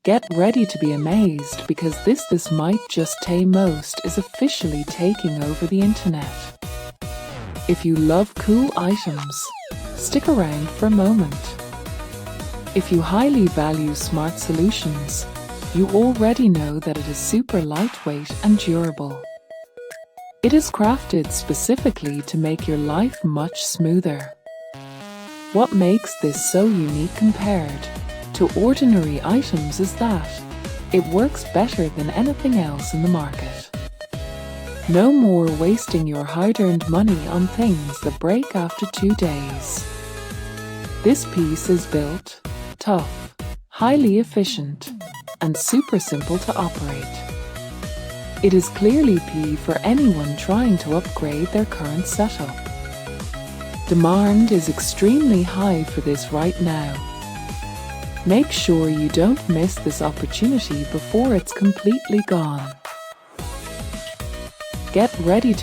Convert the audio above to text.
Get ready to be amazed because this might just take most is officially taking over the internet. If you love cool items, stick around for a moment. If you highly value smart solutions, you already know that it is super lightweight and durable. It is crafted specifically to make your life much smoother. What makes this so unique compared to ordinary items is that it works better than anything else in the market. No more wasting your hard-earned money on things that break after 2 days. This piece is built tough, highly efficient, and super simple to operate. It is clearly P for anyone trying to upgrade their current setup. Demand is extremely high for this right now. Make sure you don't miss this opportunity before it's completely gone. Get ready to